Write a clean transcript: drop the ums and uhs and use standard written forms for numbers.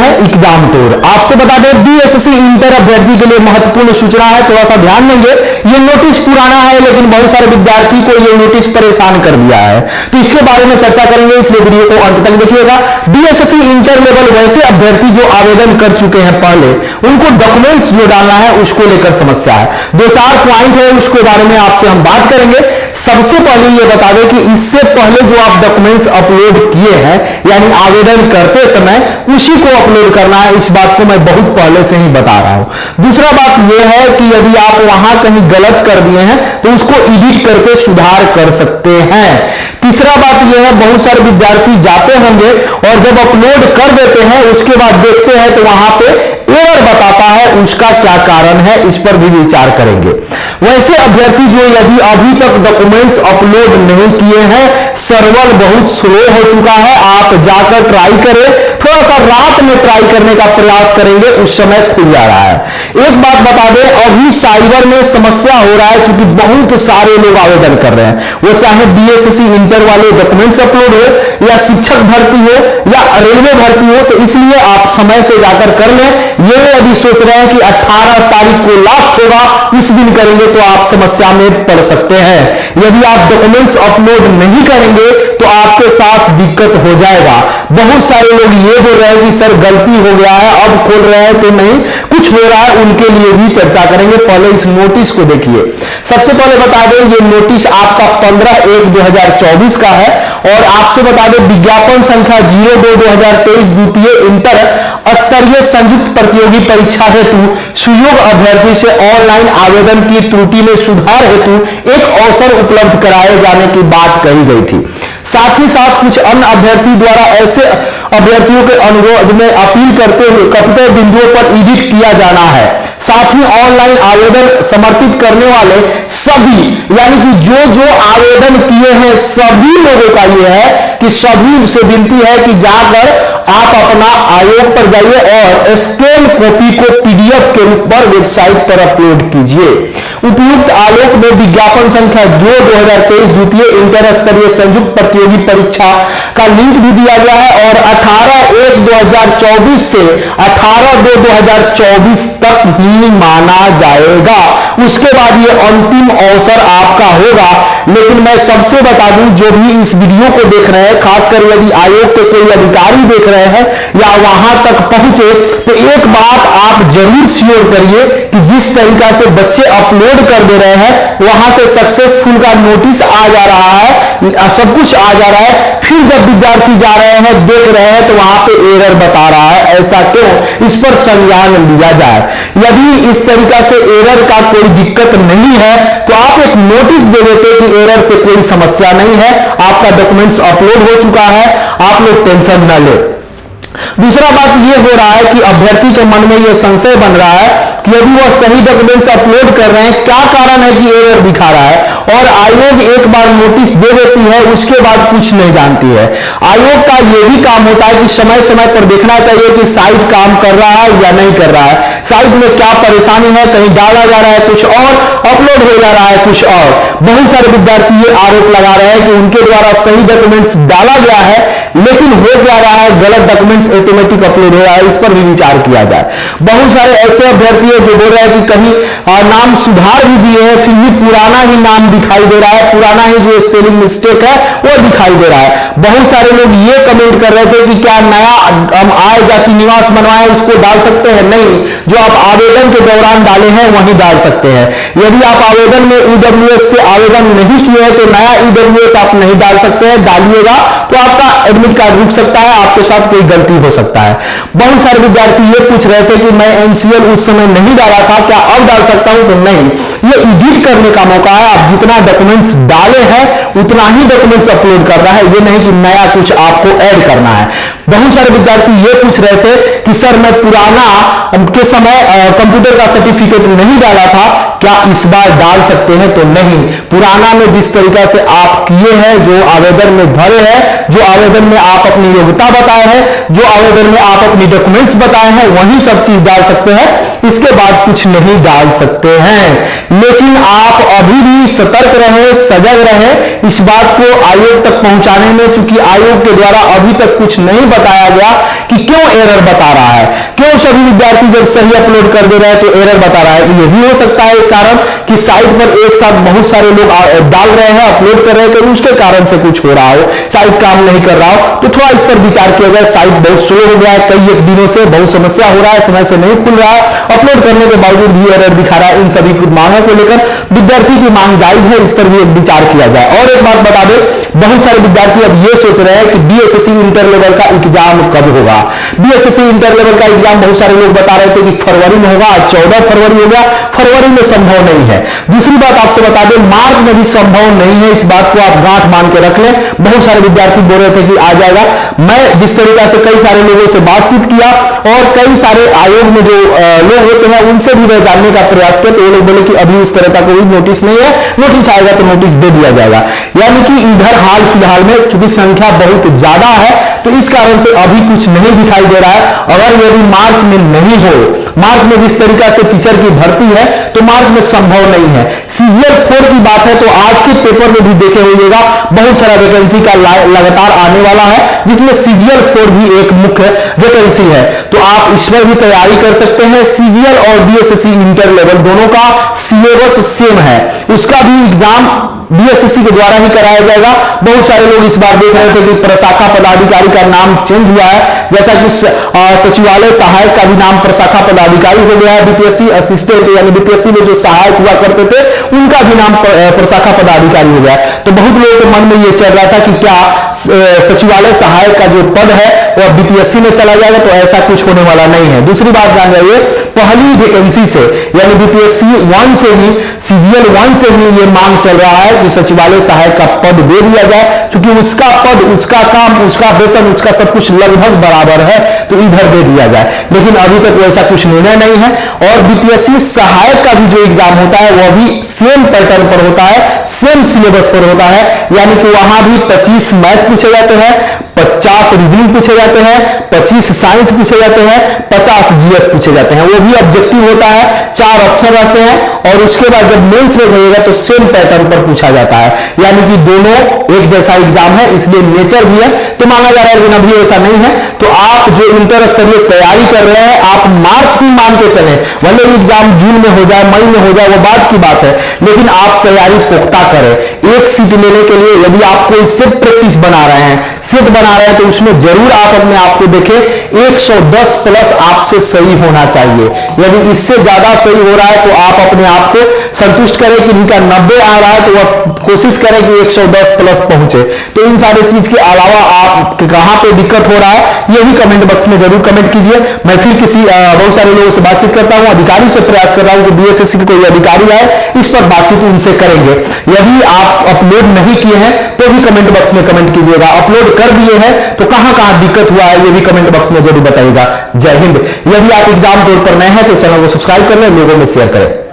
हैं exam tour. आपसे बता दें बीएससी इंटर अभ्यर्थी के लिए महत्वपूर्ण सूचना है, थोड़ा सा ध्यान देंगे। ये नोटिस पुराना है लेकिन बहुत सारे विद्यार्थी को ये नोटिस परेशान कर दिया है, तो इसके बारे में चर्चा करेंगे, इसलिए वीडियो को अंत तक देखिएगा। बीएससी इंटर लेवल वैसे अभ्यर्थी जो आवेदन कर चुके हैं पहले, उनको डॉक्यूमेंट्स जो डालना है उसको लेकर समस्या है। 2-4 पॉइंट है उसके बारे में आपसे हम बात करेंगे। सबसे पहले ये बता दें कि इससे पहले जो आप डॉक्यूमेंट्स अपलोड किए हैं यानी आवेदन करते समय उसी को अपलोड करना है, इस बात को मैं बहुत पहले से ही बता रहा हूं। दूसरा बात यह है कि यदि आप वहां कहीं गलत कर दिए हैं तो उसको एडिट करके सुधार कर सकते हैं। तीसरा बात यह है, बहुत सारे विद्यार्थी जाते होंगे और जब अपलोड कर देते हैं उसके बाद देखते हैं तो वहां पे एरर बताता है, उसका क्या कारण है, इस पर भी विचार करेंगे। वैसे अभ्यर्थी जो यदि अभी तक डॉक्यूमेंट्स अपलोड नहीं किए हैं, सर्वर बहुत स्लो हो चुका है, आप जाकर ट्राई करें, थोड़ा सा रात में ट्राई करने का प्रयास करेंगे, उस समय खुल जा रहा है। एक बात बता दें, अभी साइबर में समस्या हो रहा है क्योंकि बहुत सारे लोग आवेदन कर रहे हैं, वो चाहे बीएससी इंटर वाले डॉक्यूमेंट्स अपलोड हो या शिक्षक भर्ती हो या रेलवे भर्ती हो, तो इसलिए आप समय से जाकर कर लें। ये यदि सोच रहे हैं कि 18 तारीख को लास्ट होगा, इस दिन करेंगे, तो आप समस्या में पड़ सकते हैं। यदि आप डॉक्यूमेंट्स अपलोड नहीं करेंगे तो आपके साथ दिक्कत हो जाएगा। बहुत सारे लोग ये बोल रहे हैं कि सर गलती हो गया है, अब खोल रहे हैं तो नहीं कुछ हो रहा है, उनके लिए भी चर्चा करेंगे। पहले इस नोटिस को देखिए। सबसे पहले बता दें ये नोटिस आपका 15/1/2024 का है और आपसे बता दें विज्ञापन संख्या 02/2023 द्वितीय इंटर स्तरीय संयुक्त प्रतियोगी परीक्षा हेतु सुयोग्य अभ्यर्थी से ऑनलाइन आवेदन की त्रुटि में सुधार हेतु एक अवसर उपलब्ध कराए जाने की बात कही गई थी। साथ ही साथ कुछ अन्य अभ्यर्थी द्वारा ऐसे अभ्यर्थियों के अनुरोध में अपील करते हुए कपिटल बिंदुओं पर एडिट किया जाना है। साथ ही ऑनलाइन आवेदन समर्पित करने वाले सभी यानी कि जो आवेदन किए हैं सभी लोगों का यह है कि सभी से विनती है कि जाकर आप अपना आयोग पर जाइए और स्कैन कॉपी को पीडीएफ के रूप पर वेबसाइट पर अपलोड कीजिए। उपयुक्त आलोक में विज्ञापन संख्या 2023 द्वितीय इंटर स्तरीय संयुक्त प्रतियोगी परीक्षा का लिंक भी दिया गया है और 18/1/2024 से 18/2/2024 तक ही माना जाएगा। उसके बाद ये अंतिम अवसर आपका होगा। लेकिन मैं सबसे बता दूं, जो भी इस वीडियो को देख रहे हैं, खासकर यदि आयोग के कोई अधिकारी देख रहे हैं या वहां तक पहुंचे, तो एक बात आप जरूर श्योर करिए कि जिस तरीका से बच्चे अपलोड कर दे रहे हैं वहां से सक्सेसफुल का नोटिस आ जा रहा है, सब कुछ आ जा रहा है, फिर जब विद्यार्थी जा रहे हैं देख रहे हैं तो वहां पे एरर बता रहा है। ऐसा क्यों, इस पर संज्ञान लिया जाए। यदि इस तरीका से एरर का कोई दिक्कत नहीं है तो आप एक नोटिस दे देते कि एरर से कोई समस्या नहीं है, आपका डॉक्यूमेंट्स अपलोड हो चुका है, आप लोग टेंशन न ले। दूसरा बात यह हो रहा है कि अभ्यर्थी के मन में यह संशय बन रहा है कि यदि वह सही डॉक्यूमेंट्स अपलोड कर रहे हैं, क्या कारण है कि एरर दिखा रहा है, और आयोग एक बार नोटिस दे देती है उसके बाद कुछ नहीं जानती है। आयोग का यह भी काम होता है कि समय समय पर देखना चाहिए कि साइट काम कर रहा है या नहीं कर रहा है, साइट में क्या परेशानी है, कहीं डाला जा रहा है कुछ और, अपलोड हो जा रहा है कुछ और। बहुत सारे विद्यार्थी ये आरोप लगा रहे हैं कि उनके द्वारा सही डॉक्यूमेंट्स डाला गया है लेकिन हो क्या रहा है, गलत डॉक्यूमेंट्स ऑटोमेटिक अपलोड हो रहा है, इस पर भी विचार किया जाए। बहुत सारे ऐसे अभ्यर्थी है जो बोल रहे हैं कि कहीं नाम सुधार भी दिए हैं फिर भी पुराना ही नाम दिखाई दे रहा है, पुराना ही जो स्पेलिंग मिस्टेक है वो दिखाई दे रहा है। बहुत सारे लोग ये कमेंट कर रहे थे कि क्या नया हम आय जाति निवास बनवाए उसको डाल सकते हैं, नहीं, जो आप आवेदन के दौरान डाले हैं वही डाल सकते हैं। यदि आप आवेदन में ईडब्ल्यूएस से आवेदन नहीं किए हैं तो नया ईडब्ल्यूएस आप नहीं डाल सकते हैं, डालिएगा तो आपका एडमिट कार्ड रुक सकता है, आपके साथ कोई गलती हो सकता है। बहुत सारे विद्यार्थी ये पूछ रहे थे कि मैं एनसीएल उस समय नहीं डाला था, क्या अब डाल सकता हूं, तो नहीं, ये एडिट करने का मौका है। आप जितना डॉक्यूमेंट्स डाले हैं उतना ही डॉक्यूमेंट्स अपलोड करना है, ये नहीं कि नया कुछ आपको ऐड करना है। बहुत सारे विद्यार्थी ये पूछ रहे थे कि सर मैं पुराना के समय कंप्यूटर का सर्टिफिकेट नहीं डाला था, क्या इस बार डाल सकते हैं, तो नहीं। पुराना में जिस तरीका से आप किए हैं, जो आवेदन में भरे हैं, जो आवेदन में आप अपनी योग्यता बताए हैं, जो आवेदन में आप अपनी डॉक्यूमेंट्स बताए हैं, वही सब चीज डाल सकते हैं, इसके बाद कुछ नहीं डाल सकते हैं। लेकिन आप अभी भी सतर्क रहे, सजग रहे इस बात को आयोग तक पहुंचाने में, चूंकि आयोग के द्वारा अभी तक कुछ नहीं बताया गया कि क्यों एरर बता रहा है, क्यों सभी विद्यार्थी जब सही अपलोड कर दे रहे हैं तो एरर बता रहा है। ये भी हो सकता है एक कारण कि साइट पर एक साथ बहुत सारे लोग डाल रहे हैं, अपलोड कर रहे हैं, तो उसके कारण से कुछ हो रहा हो, साइट काम नहीं कर रहा हो, तो थोड़ा इस पर विचार किया जाए। साइट बहुत स्लो हो गया है, कई एक दिनों से बहुत समस्या हो रहा है, समय से नहीं खुल रहा है, अपलोड करने के बावजूद भी एरर दिखा रहा है। इन सभी मांगों को लेकर विद्यार्थी की मांग जायज है, इस पर भी एक विचार किया जाए। और एक बात बता दें, बहुत सारे विद्यार्थी अब ये सोच रहे हैं कि बीएसएससी इंटर लेवल का एग्जाम कब होगा। बीएसएससी इंटर लेवल का एग्जाम बहुत सारे लोग बता रहे थे कि फरवरी में होगा, 14 फरवरी हो गया, फरवरी में संभव नहीं है। दूसरी बात आपसे बता दें, मार्च में भी संभव नहीं है, इस बात को आप गांठ मान के रख लें। बहुत सारे विद्यार्थी बोल रहे थे कि आ जाएगा। मैं जिस तरीका से कई सारे लोगों से बातचीत किया और कई सारे आयोग में जो लोग होते हैं उनसे भी मैं जानने का प्रयास किया, तो वो लोग बोले कि अभी उस तरह का कोई नोटिस नहीं है, नोटिस आएगा तो नोटिस दे दिया जाएगा। यानी कि इधर हाल फिलहाल में चूंकि संख्या बहुत ज्यादा है तो इस कारण से अभी कुछ नहीं दिखाई दे रहा है। अगर यदि मार्च में नहीं हो, मार्च में जिस तरीका से टीचर की भर्ती है तो मार्च में संभव नहीं है। सीजीएल 4 की बात है तो आज के पेपर में भी देखे होइएगा, बहुत सारा वैकेंसी का लगातार आने वाला है, जिसमें सीजीएल 4 भी एक मुख्य वैकेंसी है, तो आप इसमें भी तैयारी कर सकते हैं। सीजीएल और बीएसएससी इंटर लेवल दोनों का सिलेबस सेम है, उसका भी एग्जाम बीएसएससी के द्वारा ही कराया जाएगा। बहुत सारे लोग इस बार देख रहे थे कि प्रशाखा पदाधिकारी का नाम चेंज हुआ है, जैसा कि सचिवालय सहायक का भी नाम प्रशाखा पदाधिकारी हो गया है। बीपीएससी असिस्टेंट यानी बीपीएससी में जो सहायक हुआ करते थे उनका भी नाम प्रशाखा पदाधिकारी हो गया। तो बहुत लोगों के मन में यह चल रहा था कि क्या सचिवालय सहायक का जो पद है वह बीपीएससी में चला जाएगा, तो ऐसा कुछ होने वाला नहीं है। दूसरी बात जान रही पहली वैकेंसी से यानी बीपीएससी 1 से ही, सीजीएल 1 से ही ये मांग चल रहा है कि सचिवालय सहायक का पद दे दिया जाए, क्योंकि उसका पद, उसका काम, उसका वेतन, उसका सब कुछ लगभग बराबर है, तो इधर दे दिया जाए। लेकिन अभी तक वैसा कुछ निर्णय नहीं है। और बीपीएससी सहायक का भी जो एग्जाम होता है वह भी सेम पैटर्न पर होता है, सेम सिलेबस पर होता है, यानी कि वहां भी 25 मैथ पूछे जाते हैं, 50 रीजनिंग पूछे जाते हैं, 25 साइंस पूछे जाते हैं, 50 जीएस पूछे जाते हैं। वो भी ऑब्जेक्टिव होता है, 4 ऑप्शन रहते हैं, और उसके बाद जब मेंस में जाइएगा तो सेम पैटर्न पर पूछा जाता है, यानी कि दोनों एक जैसा एग्जाम है, इसलिए नेचर भी है। तो माना जा रहा है, लेकिन अभी ऐसा नहीं है। तो आप जो इंटर स्तरीय तैयारी कर रहे हैं, आप मार्च ही मान के चले, भले एग्जाम जून में हो जाए, मई में हो जाए, वो बात की बात है, लेकिन आप तैयारी पुख्ता करें। एक सीट लेने के लिए यदि आप कोई सेट प्रैक्टिस बना रहे हैं, सेट बना रहे हैं, तो उसमें जरूर आप अपने आप को देखें, 110 प्लस आपसे सही होना चाहिए। यदि इससे ज्यादा सही हो रहा है तो आप अपने आप को संतुष्ट करें कि इनका 90 आ रहा है तो वह कोशिश करें कि 110 प्लस पहुंचे। तो इन सारी चीज के अलावा आप कहां पे दिक्कत हो रहा है ये भी कमेंट बॉक्स में जरूर कमेंट कीजिए। मैं फिर किसी बहुत सारे लोगों से बातचीत करता हूं, अधिकारी से प्रयास कर रहा हूं कि बीएसएससी के कोई अधिकारी आए, इस पर बातचीत उनसे करेंगे। यदि आप अपलोड नहीं किए हैं तो भी कमेंट बॉक्स में कमेंट कीजिएगा, अपलोड कर दिए हैं तो कहां कहां दिक्कत हुआ है ये भी कमेंट बॉक्स में जरूर बताइएगा। जय हिंद। यदि आप एग्जाम बोर्ड पर नए हैं तो चैनल को सब्सक्राइब कर लें, लोगों में शेयर करें।